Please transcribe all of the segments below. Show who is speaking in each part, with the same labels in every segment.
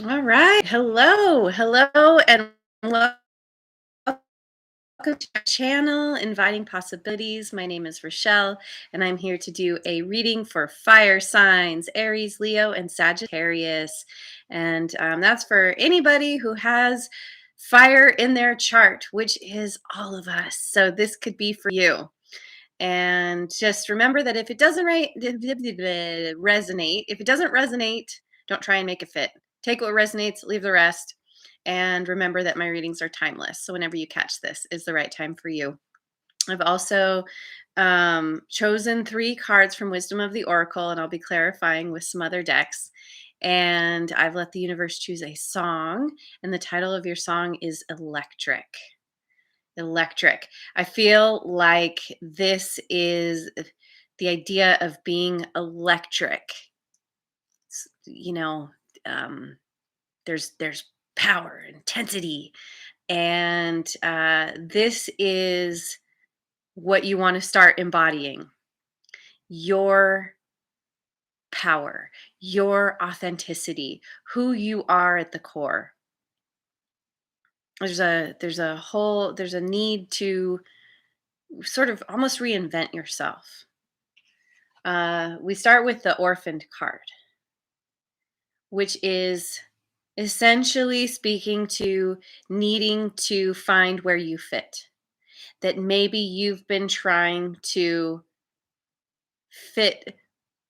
Speaker 1: All right. Hello. Hello. And welcome to our channel, Inviting Possibilities. My name is Rochelle, and I'm here to do a reading for fire signs, Aries, Leo, and Sagittarius. And that's for anybody who has fire in their chart, which is all of us. So this could be for you. And just remember that if it doesn't resonate, if it doesn't resonate, don't try and make it fit. Take what resonates, leave the rest. And remember that my readings are timeless. So whenever you catch this is the right time for you. I've also chosen 3 cards from Wisdom of the Oracle, and I'll be clarifying with some other decks. And I've let the universe choose a song, and the title of your song is Electric. Electric. I feel like this is the idea of being electric. S- You know, there's power, intensity, and this is what you want to start embodying: your power, your authenticity, who you are at the core. There's a need to sort of almost reinvent yourself. We start with the orphaned card, which is essentially speaking to needing to find where you fit. That maybe you've been trying to fit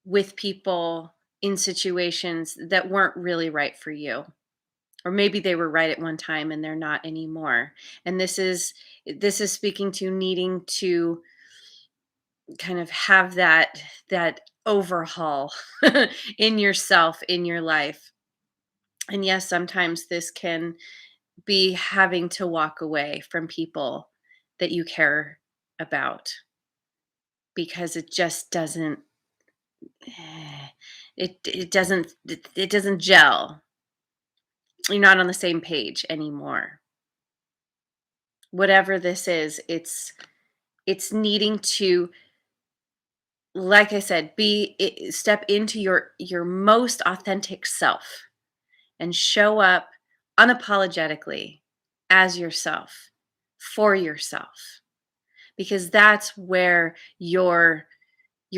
Speaker 1: with people in situations that weren't really right for you. Or maybe they were right at one time and they're not anymore. And this is speaking to needing to kind of have that overhaul in yourself, in your life. And yes, sometimes this can be having to walk away from people that you care about because it just doesn't eh, it doesn't gel. You're not on the same page anymore. Whatever this is, it's needing to, like I said, step into your most authentic self and show up unapologetically as yourself, for yourself, because that's where your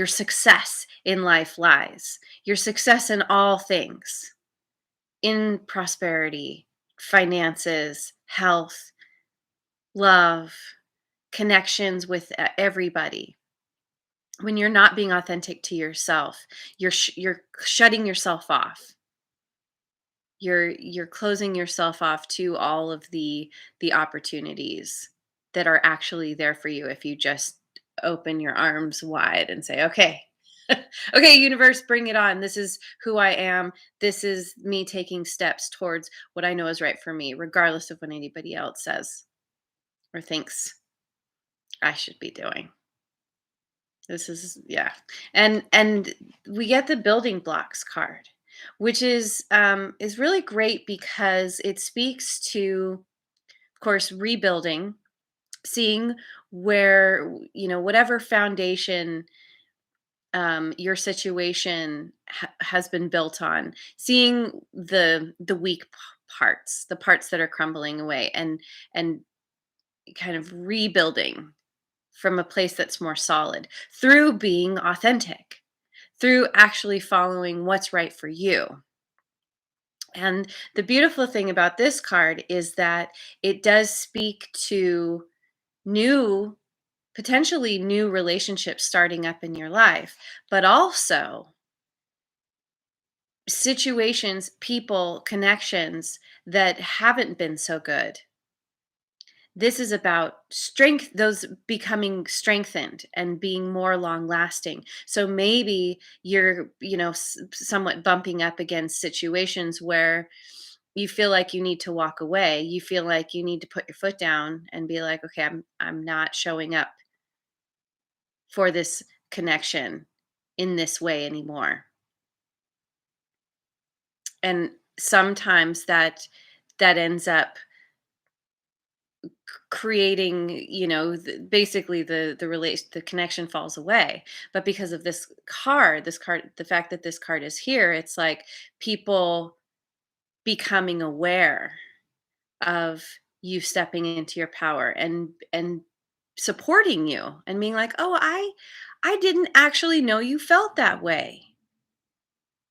Speaker 1: success in life lies. Your success in all things, in prosperity, finances, health, love, connections with everybody. When you're not being authentic to yourself, you're shutting yourself off. You're closing yourself off to all of the opportunities that are actually there for you if you just open your arms wide and say, okay, okay, universe, bring it on. This is who I am. This is me taking steps towards what I know is right for me, regardless of what anybody else says or thinks I should be doing. This is, yeah. And we get the building blocks card, which is really great because it speaks to, of course, rebuilding, seeing where, whatever foundation your situation has been built on, seeing the weak parts, the parts that are crumbling away, and kind of rebuilding from a place that's more solid through being authentic, through actually following what's right for you. And the beautiful thing about this card is that it does speak to new, potentially new relationships starting up in your life, but also situations, people, connections that haven't been so good. This is about strength, those becoming strengthened and being more long lasting. So maybe you're, somewhat bumping up against situations where you feel like you need to walk away. You feel like you need to put your foot down and be like, okay, I'm not showing up for this connection in this way anymore. And sometimes that ends up creating, basically the connection falls away. But because of this card, the fact that this card is here, it's like people becoming aware of you stepping into your power and supporting you and being like, "Oh, I didn't actually know you felt that way."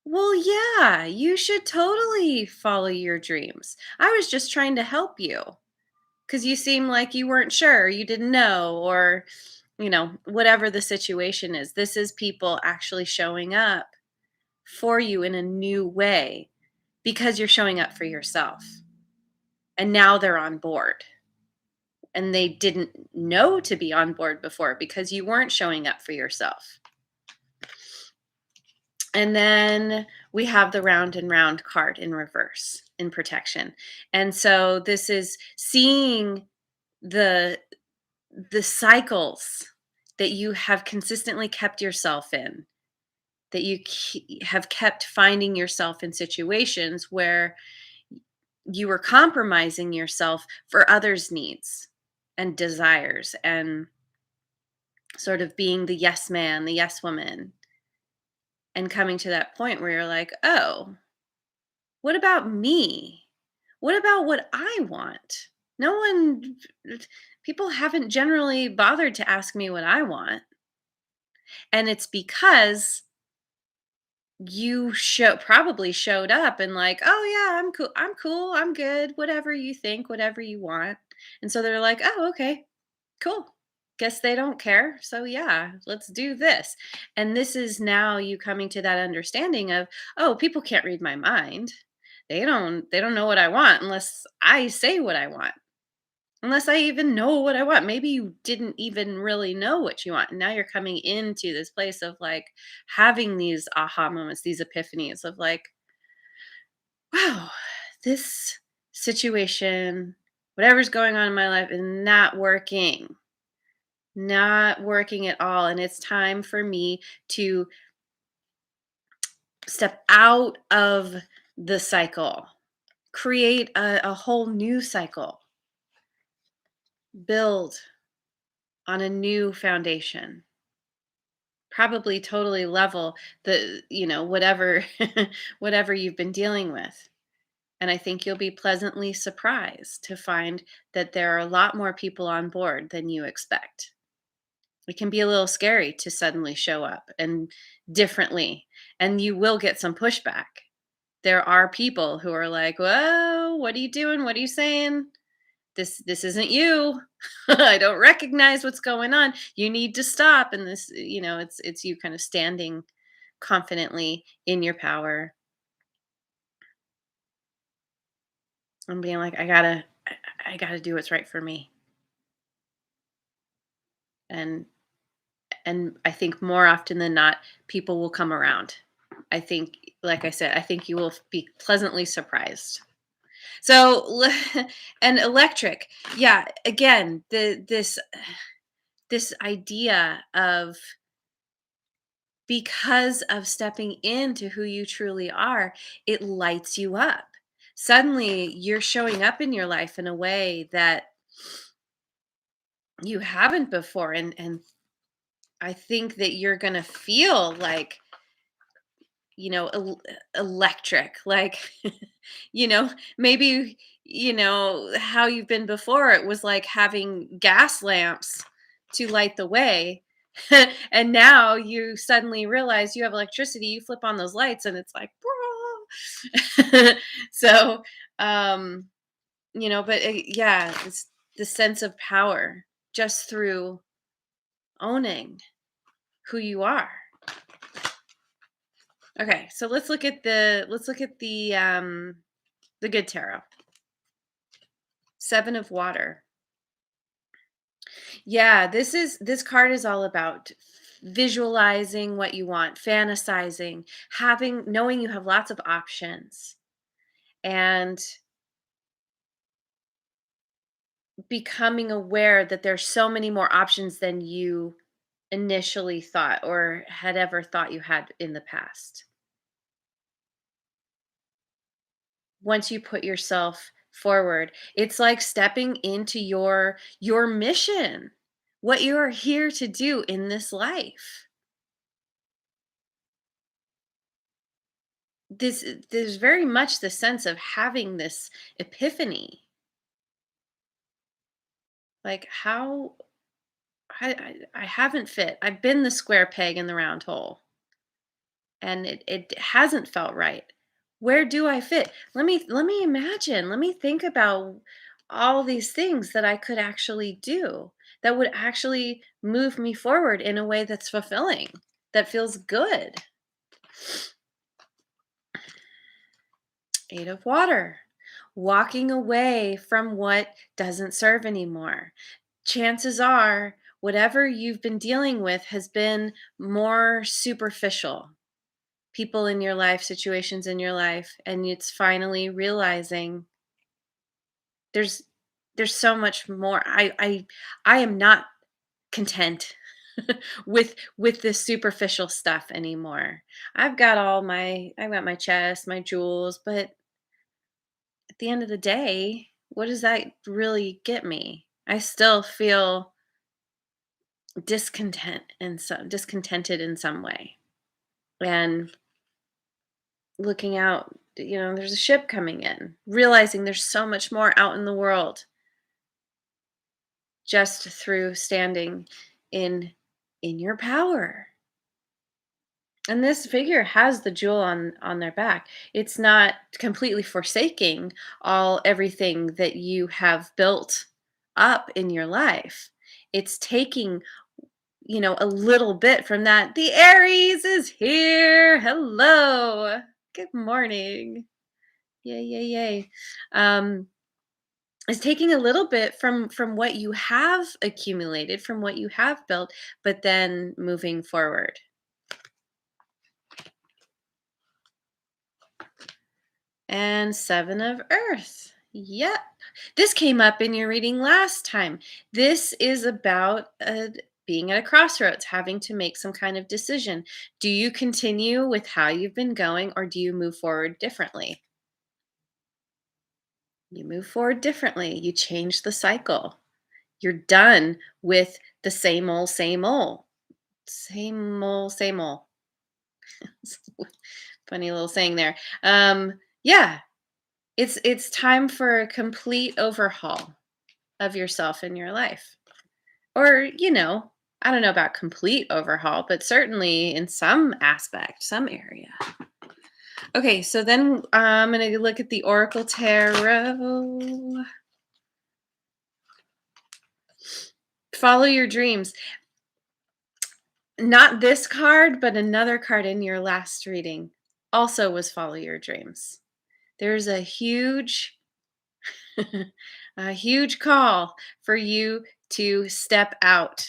Speaker 1: Well, yeah, you should totally follow your dreams. I was just trying to help you because you seem like you weren't sure, you didn't know, or, whatever the situation is. This is people actually showing up for you in a new way because you're showing up for yourself. And now they're on board. And they didn't know to be on board before because you weren't showing up for yourself. And then we have the round and round card in reverse in protection. And so this is seeing the the cycles that you have consistently kept yourself in, that you have kept finding yourself in situations where you were compromising yourself for others' needs and desires, and sort of being the yes man, the yes woman, and coming to that point where you're like, oh, what about me? What about what I want? No one, people haven't generally bothered to ask me what I want. And it's because you probably showed up and like, oh yeah, I'm cool. I'm cool. I'm good. Whatever you think, whatever you want. And so they're like, oh, okay, cool. Guess they don't care. So yeah, let's do this. And this is now you coming to that understanding of, oh, people can't read my mind. They don't know what I want unless I say what I want. Unless I even know what I want. Maybe you didn't even really know what you want. And now you're coming into this place of like having these aha moments, these epiphanies of like, wow, this situation, whatever's going on in my life is not working at all. And it's time for me to step out of the cycle, create a whole new cycle, build on a new foundation, probably totally level the, whatever, whatever you've been dealing with. And I think you'll be pleasantly surprised to find that there are a lot more people on board than you expect. It can be a little scary to suddenly show up and differently, and you will get some pushback. There are people who are like, "Whoa, what are you doing? What are you saying? This isn't you. I don't recognize what's going on. You need to stop." And this, it's you kind of standing confidently in your power and being like, I gotta do what's right for me. And and I think more often than not, people will come around. I think, like I said, I think you will be pleasantly surprised. So, and electric, yeah. Again, this idea of, because of stepping into who you truly are, it lights you up. Suddenly, you're showing up in your life in a way that you haven't before, and I think that you're gonna feel like, electric, like, maybe, how you've been before, it was like having gas lamps to light the way. And now you suddenly realize you have electricity, you flip on those lights and it's like, so, um, but yeah, it's the sense of power just through owning who you are. Okay, so let's look at the good tarot. 7 of water. Yeah, this card is all about visualizing what you want, fantasizing, knowing you have lots of options, and becoming aware that there's so many more options than you initially thought or had ever thought you had in the past. Once you put yourself forward, it's like stepping into your mission, what you are here to do in this life. there's very much the sense of having this epiphany. Like, how I haven't fit. I've been the square peg in the round hole, and it hasn't felt right. Where do I fit? Let me imagine. Let me think about all these things that I could actually do that would actually move me forward in a way that's fulfilling, that feels good. 8 of water. Walking away from what doesn't serve anymore. Chances are, whatever you've been dealing with has been more superficial. People in your life, situations in your life, and it's finally realizing there's there's so much more. I am not content with this superficial stuff anymore. I've got my chest, my jewels, but at the end of the day, what does that really get me? I still feel discontented in some way. And looking out, there's a ship coming in, realizing there's so much more out in the world just through standing in in your power. And this figure has the jewel on their back. It's not completely forsaking all everything that you have built up in your life. It's taking, a little bit from that. The Aries is here. Hello. Good morning. Yay, yay, yay. Um, is taking a little bit from what you have accumulated, from what you have built, but then moving forward. And 7 of Earth. Yep. This came up in your reading last time. This is about being at a crossroads, having to make some kind of decision. Do you continue with how you've been going, or do you move forward differently? You move forward differently. You change the cycle. You're done with the same old, same old, same old, same old. Funny little saying there. Yeah, it's time for a complete overhaul of yourself in your life. Or, I don't know about complete overhaul, but certainly in some aspect, some area. Okay, so then I'm going to look at the Oracle Tarot. Follow your dreams. Not this card, but another card in your last reading also was follow your dreams. There's a huge a huge call for you to step out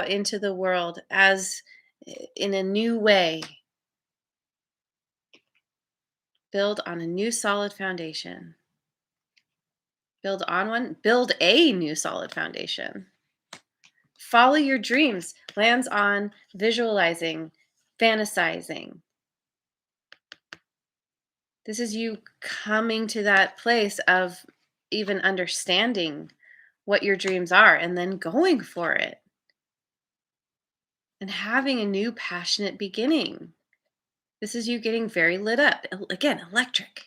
Speaker 1: into the world as in a new way, build on a new solid foundation, build a new solid foundation. Follow your dreams lands on visualizing, fantasizing. This is you coming to that place of even understanding what your dreams are and then going for it and having a new passionate beginning. This is you getting very lit up. Again, electric.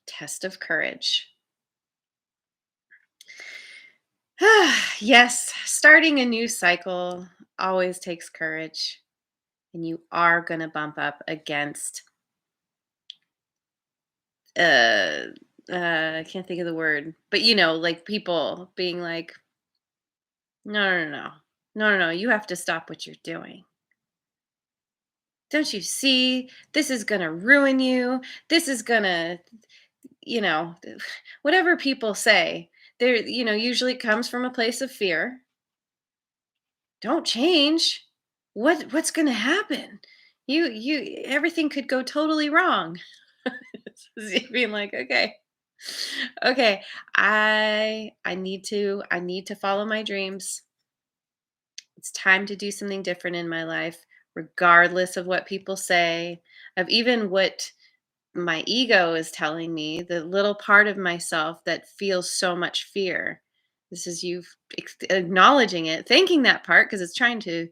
Speaker 1: Test of courage. Yes, starting a new cycle always takes courage, and you are going to bump up against uh I can't think of the word, but like people being like, no, no, no, no, no, no, no, you have to stop what you're doing. Don't you see? This is going to ruin you. This is going to, you know, whatever people say, there, usually comes from a place of fear. Don't change. What's going to happen? Everything could go totally wrong. Being like, okay. Okay, I need to follow my dreams. It's time to do something different in my life, regardless of what people say, of even what my ego is telling me, the little part of myself that feels so much fear. This is you acknowledging it, thanking that part because it's trying to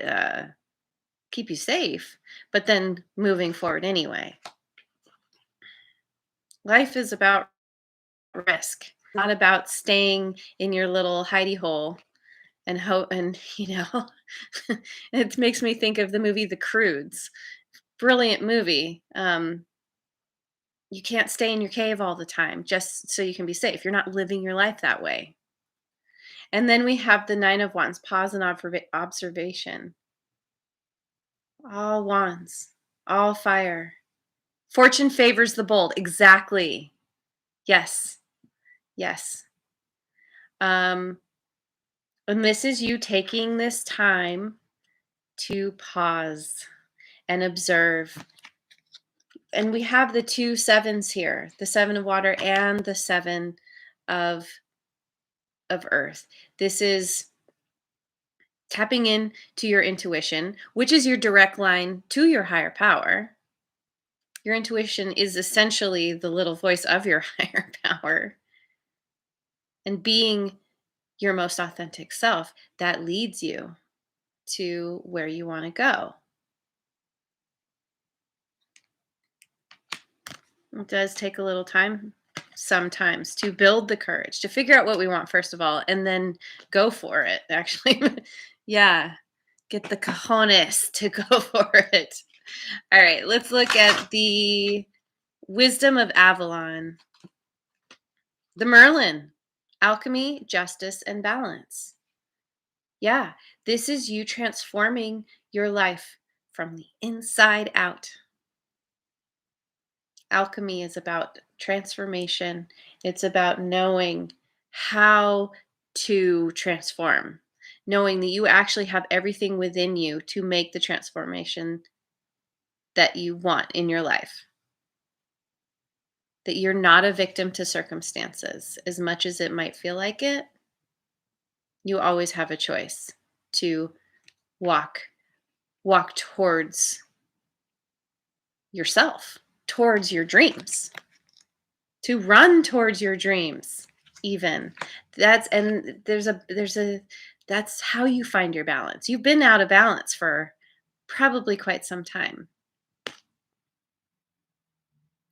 Speaker 1: uh, keep you safe, but then moving forward anyway. Life is about risk, not about staying in your little hidey hole and hope. And it makes me think of the movie The Croods. Brilliant movie. You can't stay in your cave all the time just so you can be safe. You're not living your life that way. And then we have the Nine of Wands, pause and observation. All wands, all fire. Fortune favors the bold. Exactly. Yes. Yes. Um, and this is you taking this time to pause and observe. And we have the two sevens here, the seven of water and the seven of earth. This is tapping in to your intuition, which is your direct line to your higher power. Your intuition is essentially the little voice of your higher power. And being your most authentic self, that leads you to where you want to go. It does take a little time sometimes to build the courage, to figure out what we want first of all, and then go for it, actually. Yeah, get the cojones to go for it. All right, let's look at the wisdom of Avalon. The Merlin, alchemy, justice, and balance. Yeah, this is you transforming your life from the inside out. Alchemy is about transformation. It's about knowing how to transform, knowing that you actually have everything within you to make the transformation that you want in your life. That you're not a victim to circumstances. As much as it might feel like it, you always have a choice to walk towards yourself, towards your dreams, to run towards your dreams. Even that's how you find your balance. You've been out of balance for probably quite some time.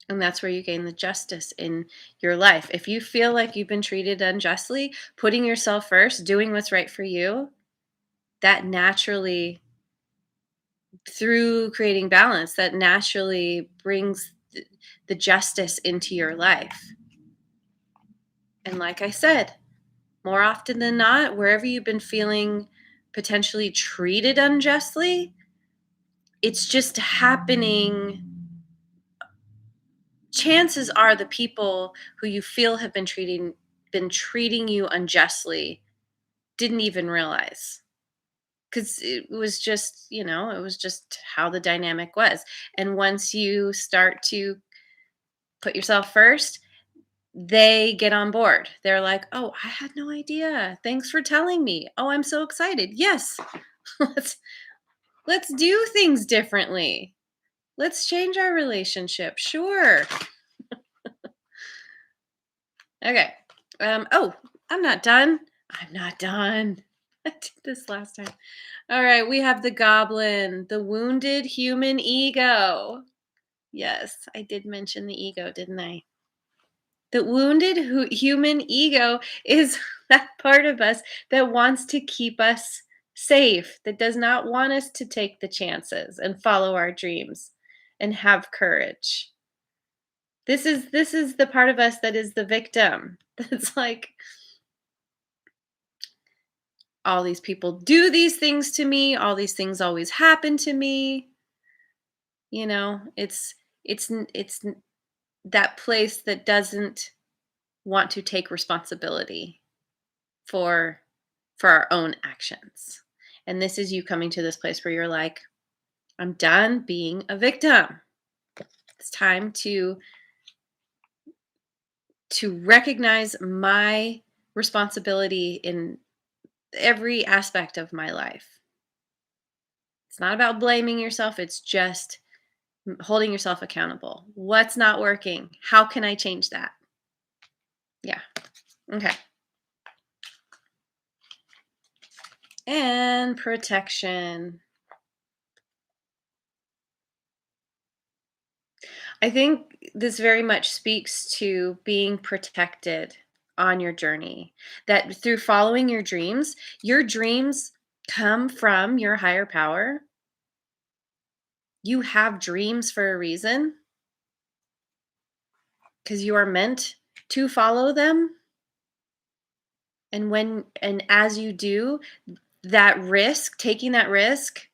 Speaker 1: And that's where you gain the justice in your life. If you feel like you've been treated unjustly, putting yourself first, doing what's right for you, that naturally, through creating balance, that naturally brings the justice into your life. And like I said, more often than not, wherever you've been feeling potentially treated unjustly, it's just happening. Chances are the people who you feel have been treating you unjustly didn't even realize, because it was just, it was just how the dynamic was. And once you start to put yourself first, they get on board. They're like, "Oh, I had no idea. Thanks for telling me. Oh, I'm so excited. Yes. let's let's do things differently. Let's change our relationship." Sure. Okay. Oh, I'm not done. I'm not done. I did this last time. All right, we have the goblin, the wounded human ego. Yes, I did mention the ego, didn't I? The wounded human ego is that part of us that wants to keep us safe, that does not want us to take the chances and follow our dreams and have courage. This is the part of us that is the victim. That's like, all these people do these things to me, all these things always happen to me. It's that place that doesn't want to take responsibility for our own actions. And this is you coming to this place where you're like, I'm done being a victim. It's time to recognize my responsibility in every aspect of my life. It's not about blaming yourself, it's just holding yourself accountable. What's not working? How can I change that? Yeah. Okay. And protection. I think this very much speaks to being protected on your journey. That through following your dreams come from your higher power. You have dreams for a reason because you are meant to follow them. And as you do, taking that risk,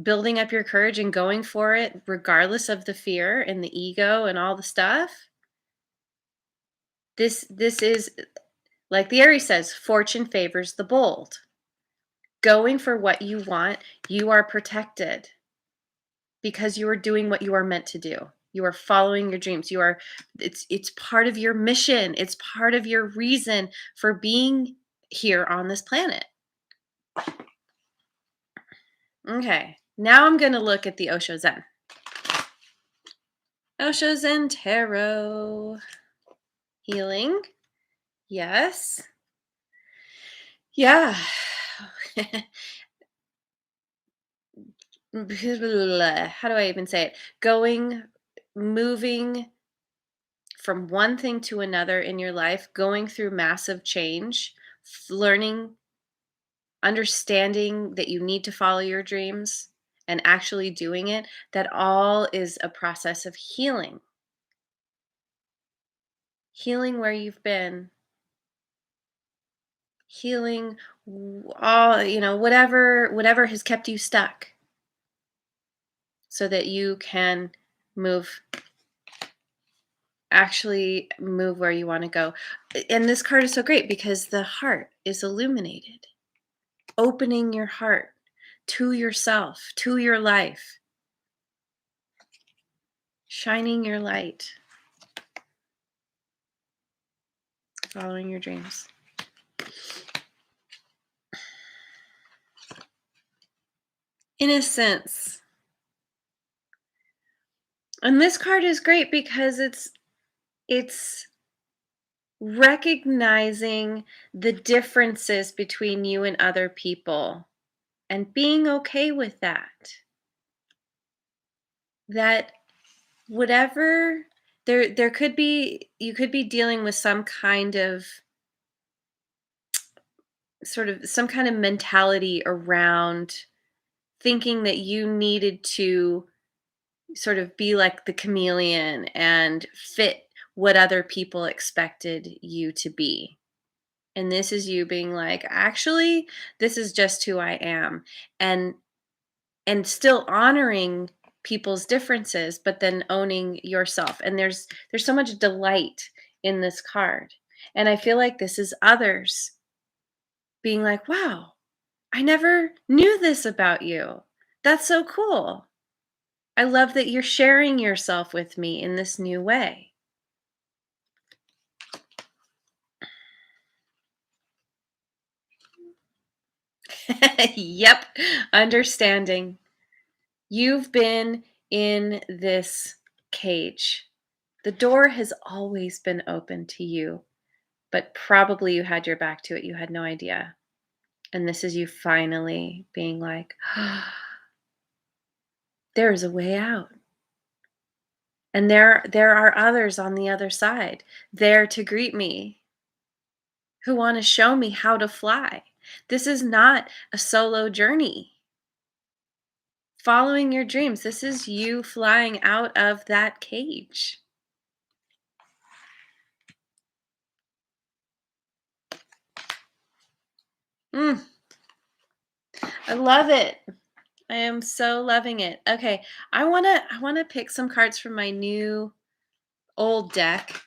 Speaker 1: building up your courage and going for it regardless of the fear and the ego and all the stuff. This is like the Aries says, fortune favors the bold. Going for what you want, you are protected because you are doing what you are meant to do. You are following your dreams. It's part of your mission. It's part of your reason for being here on this planet. Okay. Now I'm going to look at the Osho Zen. Osho Zen Tarot. Healing. Yes. Yeah. How do I even say it? Moving from one thing to another in your life, going through massive change, learning, understanding that you need to follow your dreams and actually doing it, that all is a process of healing. Healing where you've been, healing all, whatever has kept you stuck so that you can move actually move where you want to go. And this card is so great because the heart is illuminated. Opening your heart to yourself, to your life, shining your light, following your dreams. Innocence. And this card is great because it's recognizing the differences between you and other people and being okay with that. That whatever there could be, you could be dealing with some kind of mentality around thinking that you needed to sort of be like the chameleon and fit what other people expected you to be. And this is you being like, actually, this is just who I am. And still honoring people's differences, but then owning yourself. And there's so much delight in this card. And I feel like this is others being like, wow, I never knew this about you. That's so cool. I love that you're sharing yourself with me in this new way. Yep, understanding. You've been in this cage. The door has always been open to you, but probably you had your back to it. You had no idea. And this is you finally being like, there is a way out. And there are others on the other side there to greet me who want to show me how to fly. This is not a solo journey. Following your dreams, this is you flying out of that cage. Mm, I love it. I am so loving it. Okay, I wanna pick some cards from my new old deck.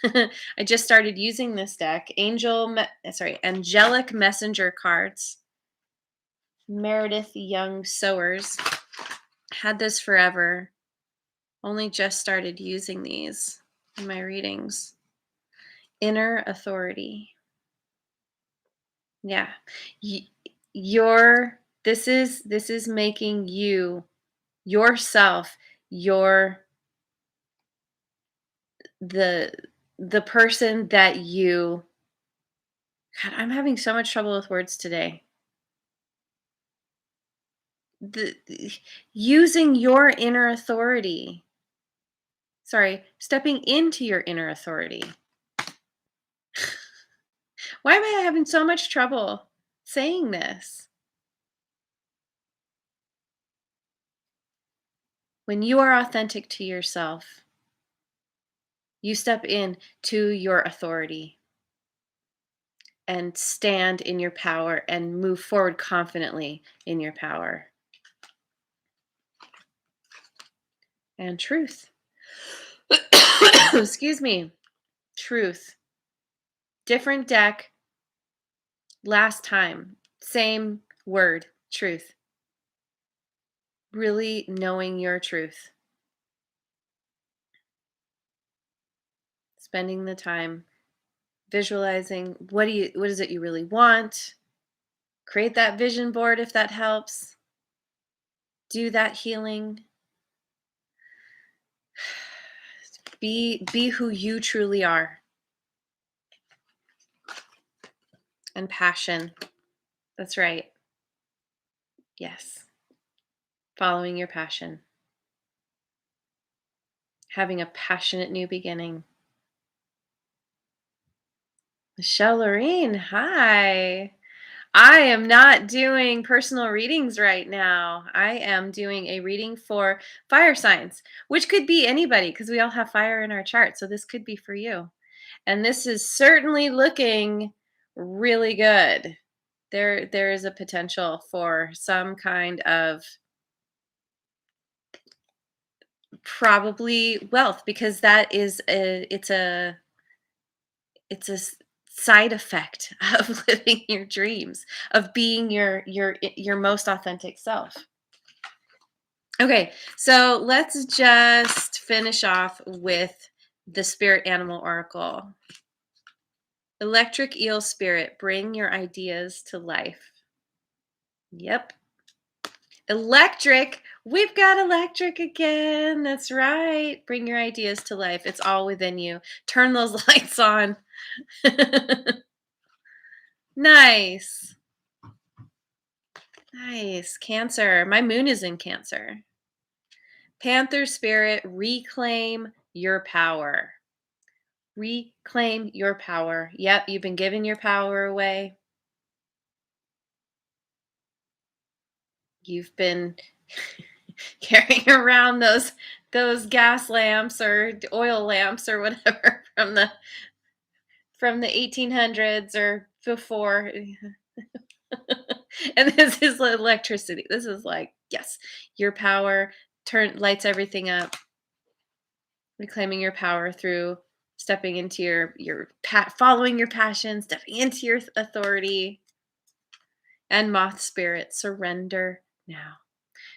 Speaker 1: I just started using this deck. Angelic Messenger cards. Meredith Young Sowers. Had this forever. Only just started using these in my readings. Inner authority. Yeah. Y- this is making you yourself your the the person that you God, I'm having so much trouble with words today. The using your inner authority. Sorry, stepping into your inner authority. Why am I having so much trouble saying this? When you are authentic to yourself, you step in to your authority and stand in your power and move forward confidently in your power and truth. Excuse me. Truth. Different deck, last time. Same word, truth. Really knowing your truth. Spending the time visualizing what is it you really want? Create that vision board if that helps. Do that healing. Be who you truly are. And passion. That's right. Yes. Following your passion. Having a passionate new beginning. Michelle Lorene, hi. I am not doing personal readings right now. I am doing a reading for fire signs, which could be anybody because we all have fire in our chart. So this could be for you. And this is certainly looking really good. There is a potential for some kind of probably wealth because that is it's a side effect of living your dreams, of being your most authentic self. Okay, so let's just finish off with the spirit animal oracle. Electric eel spirit, bring your ideas to life. Yep. Electric. We've got electric again. That's right. Bring your ideas to life. It's all within you. Turn those lights on. Nice. Nice. Cancer. My moon is in Cancer. Panther spirit, reclaim your power. Reclaim your power. Yep, you've been giving your power away. You've been carrying around those gas lamps or oil lamps or whatever from the 1800s or before. And this is electricity. This is like, yes, your power lights everything up. Reclaiming your power through stepping into following your passion, stepping into your authority. And moth spirit, surrender now.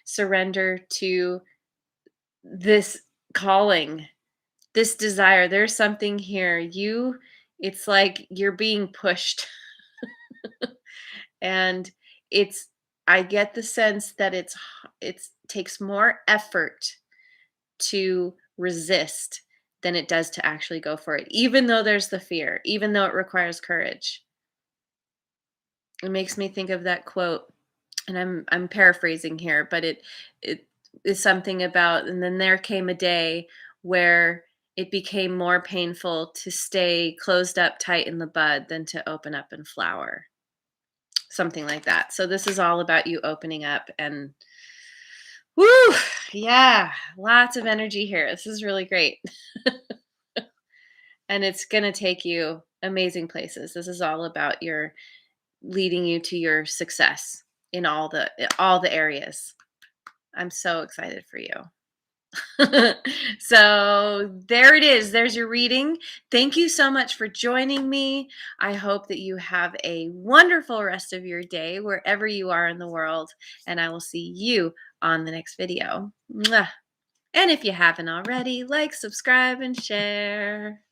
Speaker 1: Surrender to this calling, this desire. There's something here. It's like you're being pushed. And I get the sense that it takes more effort to resist than it does to actually go for it, even though there's the fear, even though it requires courage. It makes me think of that quote, and I'm paraphrasing here, but it is something about, and then there came a day where it became more painful to stay closed up tight in the bud than to open up and flower. Something like that. So this is all about you opening up and woo, yeah, lots of energy here. This is really great. And it's going to take you amazing places. This is all about leading you to your success in all the areas. I'm so excited for you. So there it is. There's your reading. Thank you so much for joining me. I hope that you have a wonderful rest of your day wherever you are in the world, and I will see you on the next video. Mwah. And if you haven't already, like, subscribe, and share.